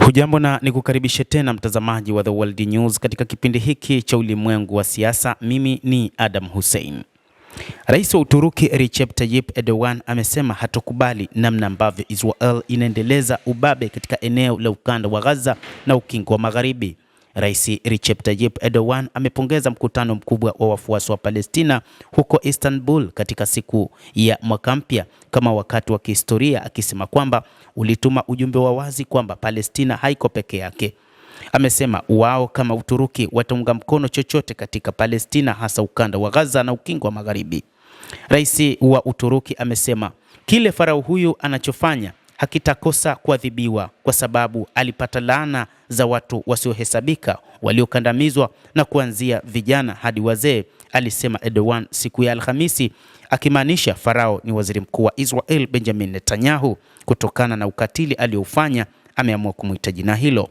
Hujambo na nikukaribishe tena mtazamaji wa The World News katika kipindi hiki cha ulimwengu wa siasa. Mimi ni Adam Hussein. Rais wa Uturuki Recep Tayyip Erdogan amesema hatokubali namna ambavyo Israel inaendeleza ubabe katika eneo la ukanda wa Gaza na ukingo wa Magharibi. Rais Recep Tayyip Erdogan amepongeza mkutano mkubwa wa wafuasi wa Palestina huko Istanbul katika siku ya mwaka mpya kama wakati wa kihistoria, akisema kwamba ulituma ujumbe wa wazi kwamba Palestina haiko peke yake. Amesema wao kama Uturuki wataunga mkono chochote katika Palestina, hasa ukanda wa Gaza na ukingo wa Magharibi. Rais wa Uturuki amesema kile farao huyu anachofanya hakitakosa kuadhibiwa kwa sababu alipata laana za watu wasiohesabika waliokandamizwa na kuanzia vijana hadi wazee, alisema Erdogan siku ya Alhamisi, akimaanisha farao ni waziri mkuu wa Israel Benjamin Netanyahu. Kutokana na ukatili aliofanya, ameamua kumuita jina hilo,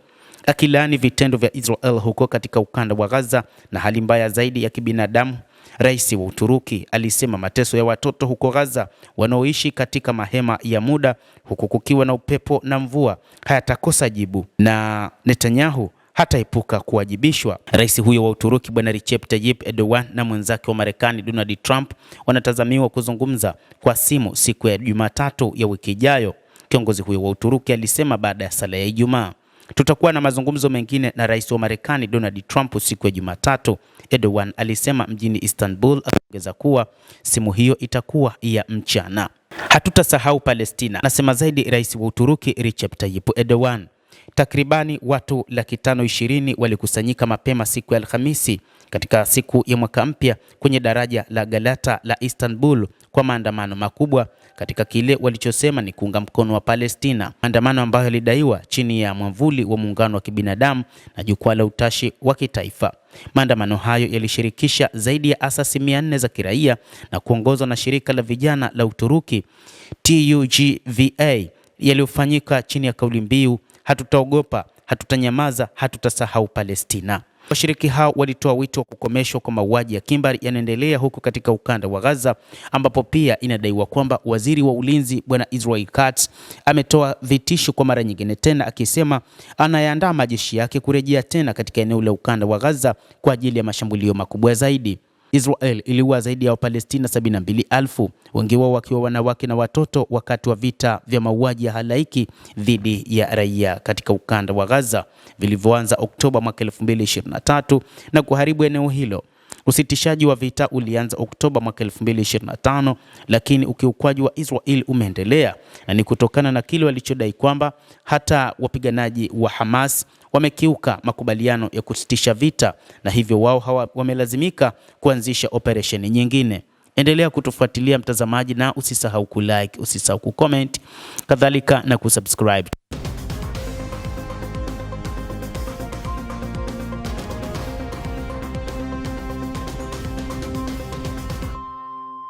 akilaani vitendo vya Israel huko katika ukanda wa Gaza na hali mbaya zaidi ya kibinadamu. Rais wa Uturuki alisema mateso ya watoto huko Gaza wanaoishi katika mahema ya muda huku kukiwa na upepo na mvua hayatakosa jibu na Netanyahu hataepuka kuwajibishwa. Rais huyo wa Uturuki Bwana Recep Tayyip Erdogan na mwenzake wa Marekani Donald Trump wanatazamiwa kuzungumza kwa simu siku ya Jumatatu ya wiki ijayo. Kiongozi huyo wa Uturuki alisema baada ya sala ya Ijumaa, tutakuwa na mazungumzo mengine na rais wa Marekani Donald Trump siku ya Jumatatu, Erdogan alisema mjini Istanbul, akiongeza kuwa simu hiyo itakuwa ya mchana. Hatutasahau Palestina, nasema zaidi rais wa Uturuki Recep Tayyip Erdogan. Takribani watu 520,000 walikusanyika mapema siku ya Alhamisi katika siku ya mwaka mpya kwenye daraja la Galata la Istanbul kwa maandamano makubwa katika kile walichosema ni kuunga mkono wa Palestina, maandamano ambayo yalidaiwa chini ya mwavuli wa muungano wa kibinadamu na jukwaa la utashi wa kitaifa. Maandamano hayo yalishirikisha zaidi ya asasi 400 za kiraia na kuongozwa na shirika la vijana la Uturuki TUGVA, yaliyofanyika chini ya kauli mbiu hatutaogopa, hatutanyamaza, hatutasahau Palestina. Washiriki hao walitoa wito wa kukomeshwa kwa mauaji ya kimbari yanaendelea huko katika ukanda wa Gaza, ambapo pia inadaiwa kwamba waziri wa ulinzi Bwana Israel Katz ametoa vitisho kwa mara nyingine tena, akisema anayaandaa majeshi yake kurejea tena katika eneo la ukanda wa Gaza kwa ajili ya mashambulio makubwa zaidi. Israel iliua zaidi ya Wapalestina 72,000, wengi wao wakiwa wanawake na watoto, wakati wa vita vya mauaji ya halaiki dhidi ya raia katika ukanda wa Gaza vilivyoanza Oktoba mwaka 2023 na kuharibu eneo hilo. Usitishaji wa vita ulianza Oktoba mwaka 2025, lakini ukiukwaji wa Israel umeendelea, na ni kutokana na kile walichodai kwamba hata wapiganaji wa Hamas wamekiuka makubaliano ya kusitisha vita, na hivyo wao wamelazimika kuanzisha operesheni nyingine. Endelea kutufuatilia mtazamaji, na usisahau kulike, usisahau kucomment, kadhalika na kusubscribe.